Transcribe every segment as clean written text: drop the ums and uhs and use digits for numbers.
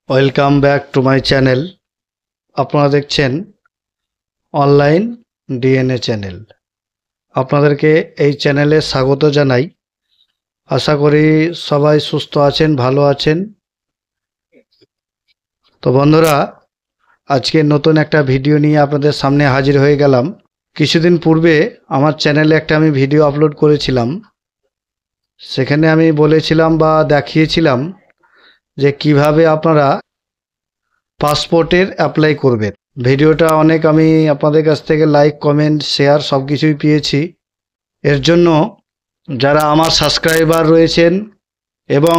Welcome back to my channel. আপনারা দেখছেন online DNA channel. আপনাদেরকে এই চ্যানেলে স্বাগত জানাই। আশা করি সবাই সুস্থ আছেন, ভালো আছেন। তো বন্ধুরা, আজকে নতুন একটা ভিডিও নিয়ে আপনাদের সামনে হাজির হয়ে গেলাম। কিছুদিন পূর্বে আমার চ্যানেলে একটা আমি ভিডিও আপলোড করেছিলাম। সেখানে আমি বলেছিলাম বা দেখিয়েছিলাম যে কিভাবে আপনারা পাসপোর্টের অ্যাপ্লাই করবেন। ভিডিওটা অনেক আমি আপনাদের কাছ থেকে লাইক, কমেন্ট, শেয়ার সব কিছুই পেয়েছি। এর জন্য যারা আমার সাবস্ক্রাইবার রয়েছেন এবং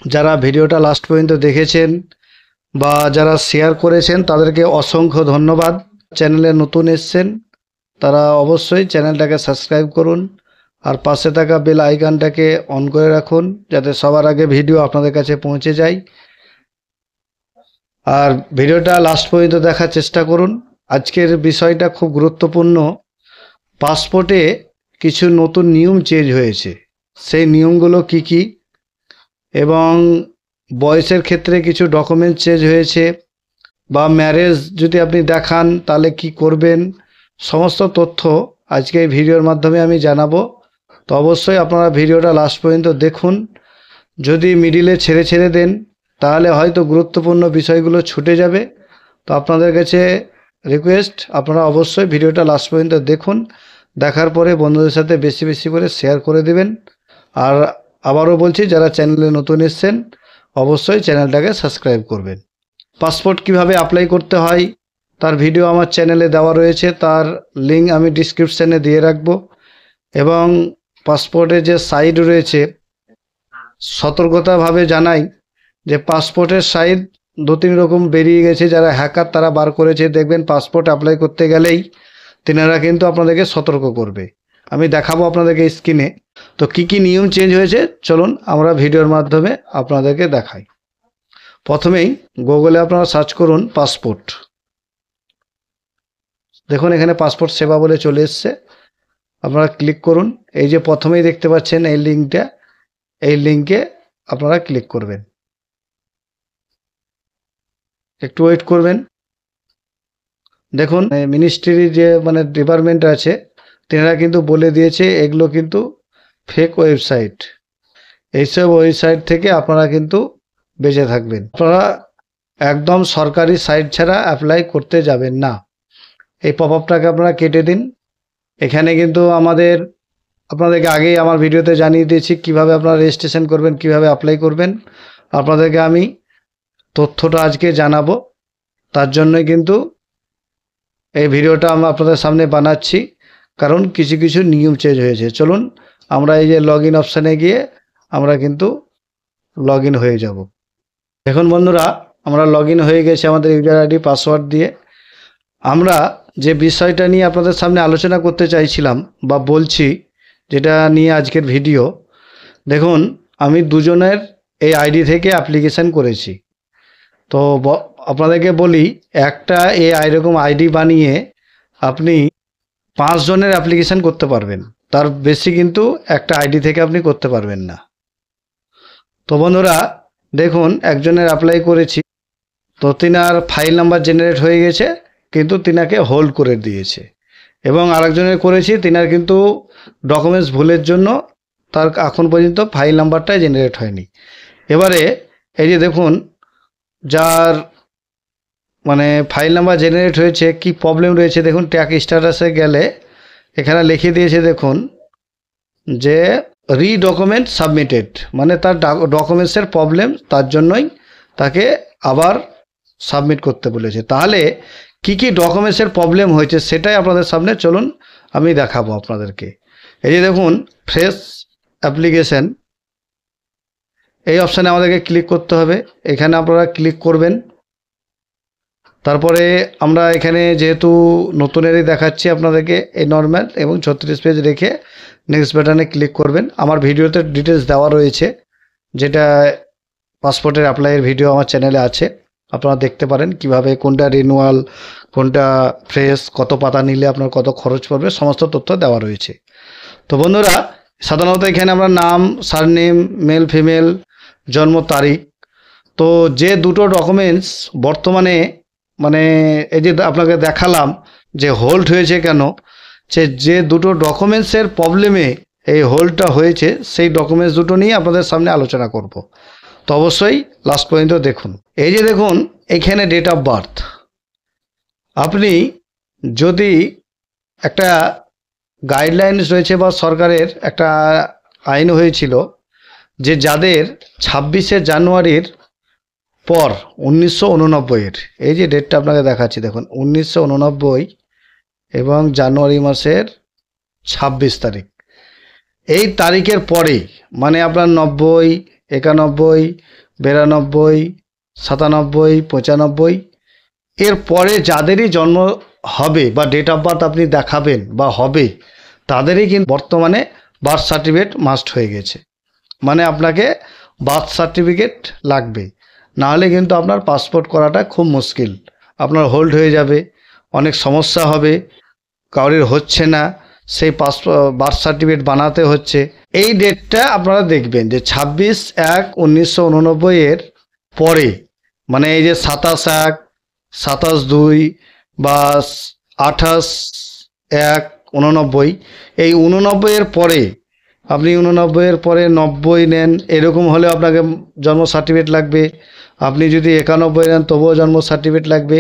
যারা ভিডিওটা লাস্ট পর্যন্ত দেখেছেন বা যারা শেয়ার করেছেন তাদেরকে অসংখ্য ধন্যবাদ। চ্যানেলে নতুন এসছেন তারা অবশ্যই চ্যানেলটাকে সাবস্ক্রাইব করুন আর পাশে থাকা বেল আইকনটাকে অন করে রাখুন যাতে সবার আগে ভিডিও আপনাদের কাছে পৌঁছে যায়। আর ভিডিওটা লাস্ট পর্যন্ত দেখার চেষ্টা করুন। আজকের বিষয়টা খুব গুরুত্বপূর্ণ। পাসপোর্টে কিছু নতুন নিয়ম চেঞ্জ হয়েছে, সেই নিয়মগুলো কি কি, এবং বয়সের ক্ষেত্রে কিছু ডকুমেন্ট চেঞ্জ হয়েছে, বা ম্যারেজ যদি আপনি দেখান তাহলে কি করবেন, সমস্ত তথ্য আজকে এই ভিডিওর মাধ্যমে আমি জানাবো। তো অবশ্যই আপনারা ভিডিওটা লাস্ট পর্যন্ত দেখুন। যদি মিডিলে ছেড়ে ছেড়ে দেন তাহলে হয়তো গুরুত্বপূর্ণ বিষয়গুলো ছুটে যাবে। তো আপনাদের কাছে রিকোয়েস্ট, আপনারা অবশ্যই ভিডিওটা লাস্ট পর্যন্ত দেখুন। দেখার পরে বন্ধুদের সাথে বেশি বেশি করে শেয়ার করে দেবেন। আর আবারও বলছি, যারা চ্যানেলে নতুন এসছেন অবশ্যই চ্যানেলটাকে সাবস্ক্রাইব করবেন। পাসপোর্ট কিভাবে অ্যাপ্লাই করতে হয় তার ভিডিও আমার চ্যানেলে দেওয়া রয়েছে, তার লিঙ্ক আমি ডিসক্রিপশানে দিয়ে রাখব। এবং পাসপোর্টের যে সাইড রয়েছে, সতর্কতাভাবে জানাই যে পাসপোর্টের সাইজ 2-3 রকম বেরিয়ে গেছে। যারা হ্যাকার তারা বার করেছে, দেখবেন পাসপোর্ট অ্যাপ্লাই করতে গেলেই তেনারা কিন্তু আপনাদেরকে সতর্ক করবে। আমি দেখাবো আপনাদেরকে স্ক্রিনে। তো কি কি নিয়ম চেঞ্জ হয়েছে চলুন আমরা ভিডিওর মাধ্যমে আপনাদেরকে দেখাই। প্রথমেই গুগলে আপনারা সার্চ করুন পাসপোর্ট। দেখুন এখানে পাসপোর্ট সেবা বলে চলে এসছে, আপনারা ক্লিক করুন। এই যে প্রথমেই দেখতে পাচ্ছেন এই লিঙ্কটা, এই লিঙ্কে আপনারা ক্লিক করবেন। একটু ওয়েট করবেন। দেখুন মিনিস্ট্রির যে ডিপার্টমেন্ট আছে তেনারা কিন্তু বলে দিয়েছে এগুলো কিন্তু ফেক ওয়েবসাইট। এইসব ওয়েবসাইট থেকে আপনারা কিন্তু বেঁচে থাকবেন। আপনারা একদম সরকারি সাইট ছাড়া অ্যাপ্লাই করতে যাবেন না। এই পপআপটাকে আপনারা কেটে দিন। এখানে কিন্তু আপনাদেরকে আগেই আমার ভিডিওতে জানিয়ে দিয়েছি কিভাবে আপনারা রেজিস্ট্রেশন করবেন, কিভাবে অ্যাপ্লাই করবেন। আপনাদেরকে আমি তথ্যটা আজকে জানাবো, তার জন্যই কিন্তু এই ভিডিওটা আমি আপনাদের সামনে বানাচ্ছি, কারণ কিছু কিছু নিয়ম চেঞ্জ হয়েছে। চলুন আমরা এই যে লগ ইন অপশানে গিয়ে আমরা কিন্তু লগ ইন হয়ে যাব। দেখুন বন্ধুরা, আমরা লগ ইন হয়ে গেছি আমাদের ইউজার আইডি পাসওয়ার্ড দিয়ে। আমরা যে বিষয়টা নিয়ে আপনাদের সামনে আলোচনা করতে চাইছিলাম বা বলছি, যেটা নিয়ে আজকের ভিডিও, দেখুন আমি দুজনের এই আইডি থেকে অ্যাপ্লিকেশান করেছি। তো আপনাদেরকে বলি, একটা এরকম আইডি বানিয়ে আপনি 5 জনের অ্যাপ্লিকেশান করতে পারবেন, তার বেশি কিন্তু একটা আইডি থেকে আপনি করতে পারবেন না। তো বন্ধুরা দেখুন, একজনের অ্যাপ্লাই করেছি, তো তিনার ফাইল নাম্বার জেনারেট হয়ে গেছে কিন্তু তিনাকে হোল্ড করে দিয়েছে। এবং আরেকজনের করেছি, তিনার কিন্তু ডকুমেন্টস ভুলের জন্য তার এখন পর্যন্ত ফাইল নাম্বারটাই জেনারেট হয়নি। এবারে এই যে দেখুন, যার ফাইল নাম্বার জেনারেট হয়েছে, কি প্রবলেম রয়েছে দেখুন। ট্র্যাক স্ট্যাটাসে গেলে এখানে লিখে দিয়েছে দেখুন যে রিডকুমেন্ট সাবমিটেড, তার ডকুমেন্টসের প্রবলেম, তার জন্যই তাকে আবার সাবমিট করতে বলেছে। তাহলে কি কি ডকুমেন্টসের প্রবলেম হয়েছে সেটাই আপনাদের সামনে চলুন আমি দেখাবো আপনাদেরকে। এই যে দেখুন ফ্রেশ অ্যাপ্লিকেশন, এই অপশানে আমাদেরকে ক্লিক করতে হবে। এখানে আপনারা ক্লিক করবেন। তারপরে আমরা এখানে যেহেতু নতুনেরই দেখাচ্ছি আপনাদেরকে, এই নর্মাল এবং 36 পেজ রেখে নেক্সট বাটনে ক্লিক করবেন। আমার ভিডিওতে ডিটেলস দেওয়া রয়েছে, যেটা পাসপোর্টের অ্যাপ্লাইয়ের ভিডিও আমার চ্যানেলে আছে, আপনারা দেখতে পারেন কিভাবে কোনটা রিনিউয়াল, কোনটা ফ্রেশ, কত পাতা নিলে আপনার কত খরচ পড়বে, সমস্ত তথ্য দেওয়া রয়েছে। তো বন্ধুরা সাধারণত এখানে আমরা নাম, সারনেম, মেল ফিমেল, জন্ম তারিখ, তো যে দুটো ডকুমেন্টস বর্তমানে মানে এই যে আপনাকে দেখালাম যে হোল্ড হয়েছে কেন, যে দুটো ডকুমেন্টসের প্রবলেমে এই হোল্ডটা হয়েছে, সেই ডকুমেন্টস দুটো নিয়ে আপনাদের সামনে আলোচনা করব। তো অবশ্যই লাস্ট পর্যন্ত দেখুন। এই যে দেখুন এখানে ডেট অফ বার্থ, আপনি যদি একটা গাইডলাইন্স রয়েছে বা সরকারের একটা আইন হয়েছিল যে যাদের 26শে জানুয়ারির পর 1989-এর, এই যে ডেটটা আপনাকে দেখাচ্ছি দেখুন 1989 এবং জানুয়ারি মাসের 26 তারিখ, এই তারিখের পরে মানে আপনার 90, 91, 92, 97, 95 এর পরে যাদেরই জন্ম হবে বা ডেট অফ বার্থ আপনি দেখাবেন বা হবে, তাদেরই কিন্তু বর্তমানে বার্থ সার্টিফিকেট মাস্ট হয়ে গেছে। মানে আপনাকে বার্থ সার্টিফিকেট লাগবে, নাহলে কিন্তু আপনার পাসপোর্ট করাটা খুব মুশকিল, আপনার হোল্ড হয়ে যাবে, অনেক সমস্যা হবে, কারোর হচ্ছে না, সেই বার্থ সার্টিফিকেট বানাতে হচ্ছে। এই ডেটটা আপনারা দেখবেন যে 26/1/1989 এর পরে, মানে এই যে 27/1, 27/2 বা 28/1/89, এই 89 এর পরে আপনি 89 এর পরে 90 নেন, এরকম হলে আপনাকে জন্ম সার্টিফিকেট লাগবে। আপনি যদি 91 নেন তবুও জন্ম সার্টিফিকেট লাগবে।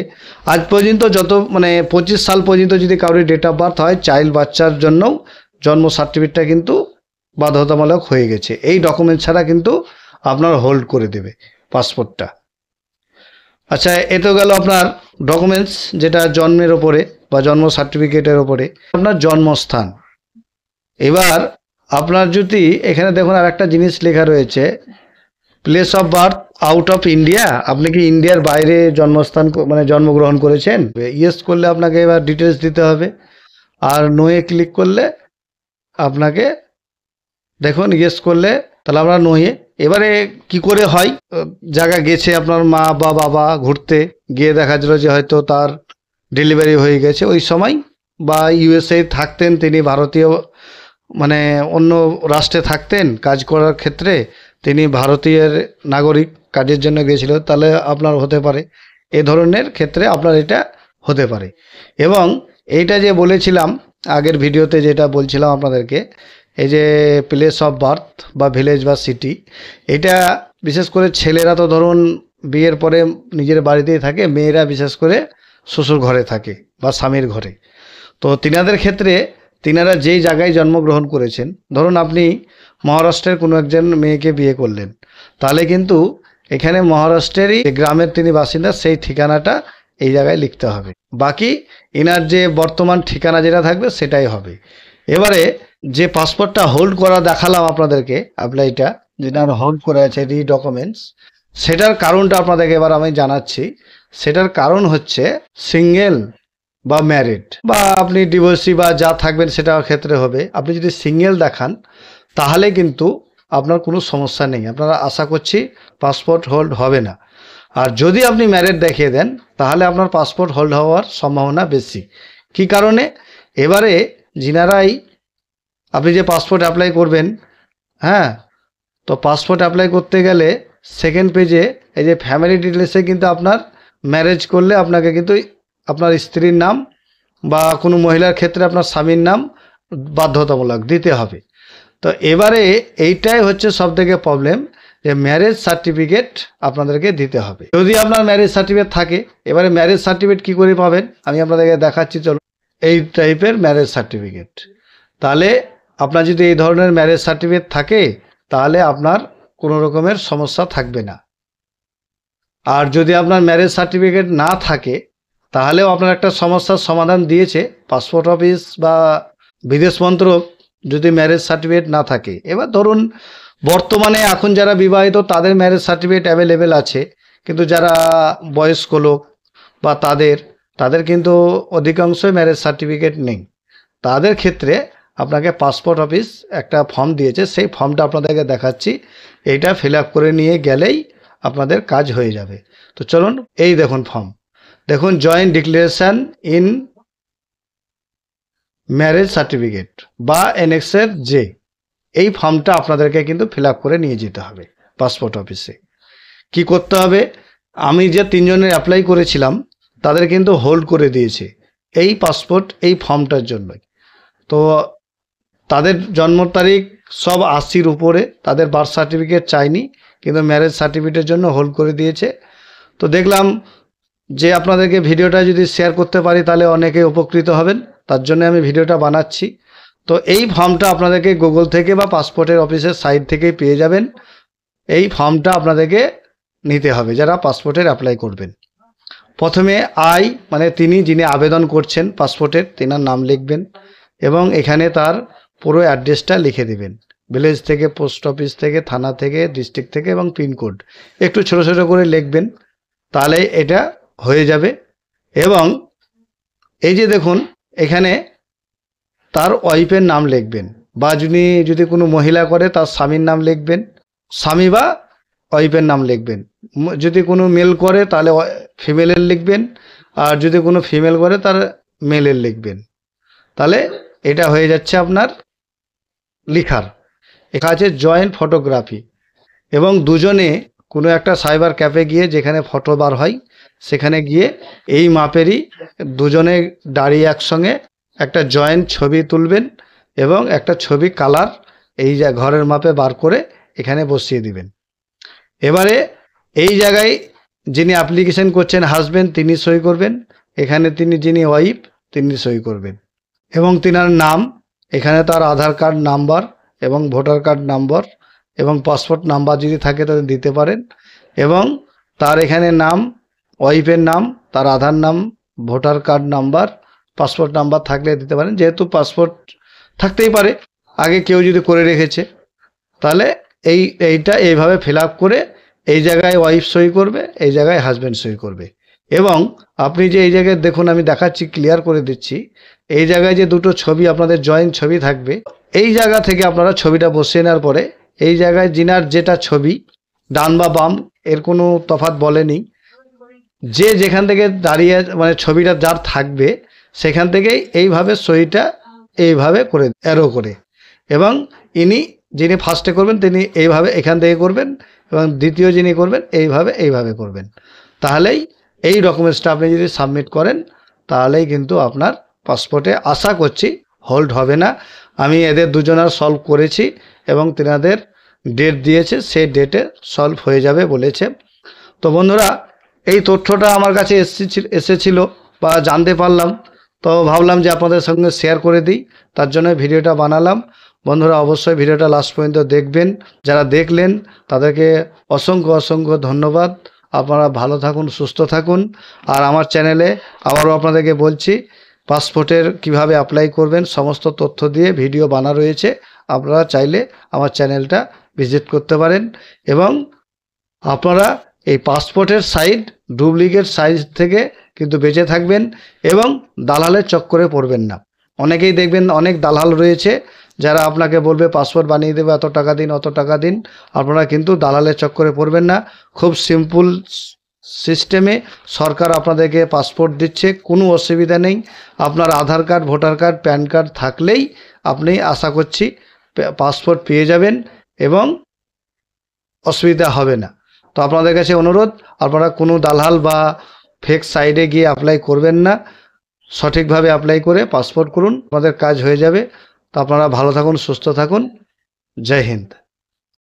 আজ পর্যন্ত যত মানে 25 সাল পর্যন্ত যদি কারোর ডেট অফ বার্থ হয়, চাইল্ড বাচ্চার জন্যও জন্ম সার্টিফিকেটটা কিন্তু বাধ্যতামূলক হয়ে গেছে। এই ডকুমেন্ট ছাড়া কিন্তু আপনার হোল্ড করে দেবে পাসপোর্টটা। আচ্ছা, এ তো গেল আপনার ডকুমেন্টস, যেটা জন্মের ওপরে বা জন্ম সার্টিফিকেটের ওপরে। আপনার জন্মস্থান, এবার আপনার যদি এখানে দেখুন আর একটা জিনিস লেখা রয়েছে, place of birth out of India, আপনি কি ইন্ডিয়ার বাইরে জন্মস্থান মানে জন্মগ্রহণ করেছেন? ইয়েস করলে আপনাকে এবার ডিটেলস দিতে হবে, আর নোয়ে ক্লিক করলে আপনাকে দেখুন ইয়েস করলে তাহলে আমরা নোয়ে। এবারে কি করে হয়, জায়গা গেছে আপনার মা বা বাবা ঘুরতে গিয়ে দেখা যাবে যে হয়তো তার ডেলিভারি হয়ে গেছে ওই সময়, বা ইউএসএ থাকতেন তিনি, ভারতীয় মানে অন্য রাষ্ট্রে থাকতেন কাজ করার ক্ষেত্রে, তিনি ভারতীয় নাগরিক কাজের জন্য গিয়েছিল, তাহলে আপনার হতে পারে। এ ধরনের ক্ষেত্রে আপনার এটা হতে পারে। এবং এইটা যে বলেছিলাম আগের ভিডিওতে, যেটা বলছিলাম আপনাদেরকে, এই যে প্লেস অফ বার্থ বা ভিলেজ বা সিটি, এটা বিশেষ করে ছেলেরা তো ধরুন বিয়ের পরে নিজের বাড়িতেই থাকে, মেয়েরা বিশেষ করে শ্বশুর ঘরে থাকে বা স্বামীর ঘরে। তো তিনাদের ক্ষেত্রে তিনারা যেই জায়গায় জন্মগ্রহণ করেছেন, ধরুন আপনি মহারাষ্ট্রের কোনো একজন মেয়েকে বিয়ে করলেন, তাহলে কিন্তু এখানে মহারাষ্ট্রেরই গ্রামের তিনি বাসিন্দা, সেই ঠিকানাটা এই জায়গায় লিখতে হবে। বাকি এনার যে বর্তমান ঠিকানা যেটা থাকবে সেটাই হবে। এবারে যে পাসপোর্টটা হোল্ড করা দেখালাম আপনাদেরকে, অ্যাপ্লাইটা যেটা হোল্ড করে আছে রি ডকুমেন্টস, সেটার কারণটা আপনাদেরকে এবার আমি জানাচ্ছি। সেটার কারণ হচ্ছে সিঙ্গেল বা ম্যারিড বা আপনি ডিভোর্সি বা যা থাকবেন সেটার ক্ষেত্রে হবে। আপনি যদি সিঙ্গেল দেখান তাহলে কিন্তু আপনার কোনো সমস্যা নেই, আপনারা আশা করছি পাসপোর্ট হোল্ড হবে না। আর যদি আপনি ম্যারিড দেখিয়ে দেন তাহলে আপনার পাসপোর্ট হোল্ড হওয়ার সম্ভাবনা বেশি। কি কারণে? এবারে যিনারাই আপনি যে পাসপোর্ট অ্যাপ্লাই করবেন, হ্যাঁ, তো পাসপোর্ট অ্যাপ্লাই করতে গেলে সেকেন্ড পেজে এই যে ফ্যামিলি ডিটেলসে কিন্তু আপনার ম্যারেজ করলে আপনাকে কিন্তু আপনার স্ত্রীর নাম বা কোনো মহিলার ক্ষেত্রে আপনার স্বামীর নাম বাধ্যতামূলক দিতে হবে। তো এবারে এইটাই হচ্ছে সবথেকে প্রবলেম, যে ম্যারেজ সার্টিফিকেট আপনাদেরকে দিতে হবে। যদি আপনার ম্যারেজ সার্টিফিকেট থাকে, এবারে ম্যারেজ সার্টিফিকেট কী করে পাবেন আমি আপনাদেরকে দেখাচ্ছি। চলো, এই টাইপের ম্যারেজ সার্টিফিকেট, তাহলে আপনার যদি এই ধরনের ম্যারেজ সার্টিফিকেট থাকে তাহলে আপনার কোনো রকমের সমস্যা থাকবে না। আর যদি আপনার ম্যারেজ সার্টিফিকেট না থাকে তাহলেও আপনার একটা সমস্যার সমাধান দিয়েছে পাসপোর্ট অফিস বা বিদেশ মন্ত্রক, যদি ম্যারেজ সার্টিফিকেট না থাকে। এবার ধরুন বর্তমানে এখন যারা বিবাহিত তাদের ম্যারেজ সার্টিফিকেট অ্যাভেলেবেল আছে, কিন্তু যারা বয়স্ক লোক বা তাদের কিন্তু অধিকাংশই ম্যারেজ সার্টিফিকেট নেই। তাদের ক্ষেত্রে আপনাকে পাসপোর্ট অফিস একটা ফর্ম দিয়েছে, সেই ফর্মটা আপনাদেরকে দেখাচ্ছি। এইটা ফিল আপ করে নিয়ে গেলেই আপনাদের কাজ হয়ে যাবে। তো চলুন, এই দেখুন ফর্ম, দেখুন joint declaration in marriage certificate বা এনএক্সের যে, এই ফর্মটা আপনাদেরকে কিন্তু ফিল আপ করে নিয়ে যেতে হবে পাসপোর্ট অফিসে। কি করতে হবে, আমি যে 3 জনের অ্যাপ্লাই করেছিলাম তাদের কিন্তু হোল্ড করে দিয়েছে এই পাসপোর্ট এই ফর্মটার জন্যই। তো তাদের জন্ম তারিখ সব 80-র উপরে, তাদের বার্থ সার্টিফিকেট চাইনি, কিন্তু ম্যারেজ সার্টিফিকেটের জন্য হোল্ড করে দিয়েছে। তো দেখলাম যে আপনাদেরকে ভিডিওটা যদি শেয়ার করতে পারি তাহলে অনেকে উপকৃত হবেন, তার জন্য আমি ভিডিওটা বানাচ্ছি। তো এই ফর্মটা আপনাদেরকে গুগল থেকে বা পাসপোর্টের অফিসের সাইট থেকেই পেয়ে যাবেন। এই ফর্মটা আপনাদেরকে নিতে হবে যারা পাসপোর্টের অ্যাপ্লাই করবেন। প্রথমে মানে যিনি আবেদন করছেন পাসপোর্টের, তেনার নাম লিখবেন এবং এখানে তার পুরো অ্যাড্রেসটা লিখে দেবেন। ভিলেজ থেকে, পোস্ট অফিস থেকে, থানা থেকে, ডিস্ট্রিক্ট থেকে এবং পিনকোড একটু ছোট ছোট করে লিখবেন, তাহলে এটা হয়ে যাবে। এবং এই যে দেখুন এখানে তার ওয়াইফের নাম লিখবেন, বা যদি কোনো মহিলা করে তার স্বামীর নাম লিখবেন, স্বামী বা ওয়াইফের নাম লিখবেন। যদি কোনো মেল করে তাহলে ফিমেলের লিখবেন, আর যদি কোনো ফিমেল করে তার মেলের লিখবেন। তাহলে এটা হয়ে যাচ্ছে আপনার লিখার। এখানে আছে জয়েন্ট ফটোগ্রাফি, এবং দুজনে কোনো একটা সাইবার ক্যাফে গিয়ে যেখানে ফটো বার হয় সেখানে গিয়ে এই মাপেরই দুজনে দাঁড়িয়ে একসঙ্গে একটা জয়েন্ট ছবি তুলবেন এবং একটা ছবি কালার এই ঘরের মাপে বার করে এখানে বসিয়ে দিবেন। এবারে এই জায়গায় যিনি অ্যাপ্লিকেশন করছেন হাজবেন্ড, তিনি সই করবেন। এখানে যিনি ওয়াইফ, তিনি সই করবেন। এবং তিনার নাম, এখানে তার আধার কার্ড নাম্বার এবং ভোটার কার্ড নাম্বার এবং পাসপোর্ট নাম্বার যদি থাকে তাহলে দিতে পারেন। এবং তার এখানে নাম, ওয়াইফের নাম, তার আধার নাম, voter card number, passport number থাকলে দিতে পারেন। যেহেতু পাসপোর্ট থাকতেই পারে, আগে কেউ যদি করে রেখেছে, তাহলে এইটা এইভাবে ফিল আপ করে এই জায়গায় ওয়াইফ সই করবে, এই জায়গায় হাজব্যান্ড সই করবে। এবং আপনি যে এই জায়গায় দেখুন, আমি দেখাচ্ছি, ক্লিয়ার করে দিচ্ছি, এই জায়গায় যে দুটো ছবি আপনাদের জয়েন্ট ছবি থাকবে, এই জায়গা থেকে আপনারা ছবিটা বসিয়ে নেওয়ার পরে এই জায়গায় যিনার যেটা ছবি, ডান বা বাম এর কোনো তফাৎ বলেনি, যে যেখান থেকে দাঁড়িয়ে মানে ছবিটা যার থাকবে সেখান থেকেই এইভাবে সইটা এইভাবে করে অ্যারো করে, এবং যিনি ফার্স্টে করবেন তিনি এইভাবে এখান থেকে করবেন, এবং দ্বিতীয় যিনি করবেন এইভাবে করবেন। তাহলেই এই ডকুমেন্টসটা আপনি যদি সাবমিট করেন তাহলেই কিন্তু আপনার পাসপোর্টে আশা করছি হোল্ড হবে না। আমি এদের দুজনার সলভ করেছি এবং তেনাদের ডেট দিয়েছে, সেই ডেটে সলভ হয়ে যাবে বলেছে। তো বন্ধুরা, এই তথ্যটা আমার কাছে এসেছিল বা জানতে পারলাম, তো ভাবলাম যে আপনাদের সঙ্গে শেয়ার করে দিই, তার জন্য ভিডিওটা বানালাম। বন্ধুরা অবশ্যই ভিডিওটা লাস্ট পর্যন্ত দেখবেন। যারা দেখলেন তাদেরকে অসংখ্য ধন্যবাদ। আপনারা ভালো থাকুন, সুস্থ থাকুন। আর আমার চ্যানেলে আবারও আপনাদেরকে বলছি, পাসপোর্টের কিভাবে অ্যাপ্লাই করবেন সমস্ত তথ্য দিয়ে ভিডিও বানা রয়েছে। আপনারা চাইলে আমার চ্যানেলটা ভিজিট করতে পারেন। এবং আপনারা এই পাসপোর্টের সাইজ, ডুপ্লিকেট সাইজ থেকে কিন্তু বেঁচে থাকবেন এবং দালালের চক্করে পড়বেন না। অনেকেই দেখবেন অনেক দালাল রয়েছে যারা আপনাকে বলবে পাসপোর্ট বানিয়ে দেবে, এত টাকা দিন, অত টাকা দিন। আপনারা কিন্তু দালালের চক্করে পড়বেন না। খুব সিম্পল সিস্টেমে সরকার আপনাদেরকে পাসপোর্ট দিচ্ছে, কোনো অসুবিধা নেই। আপনার Aadhaar card, voter card, PAN card থাকলেই আপনি আশা করছি পাসপোর্ট পেয়ে যাবেন এবং অসুবিধা হবে না। তো আপনাদের কাছে অনুরোধ, আপনারা কোনো দালাল বা ফেক সাইটে গিয়ে অ্যাপ্লাই করবেন না। সঠিকভাবে অ্যাপ্লাই করে পাসপোর্ট করুন, আমাদের কাজ হয়ে যাবে। তো আপনারা ভালো থাকুন, সুস্থ থাকুন। জয় হিন্দ।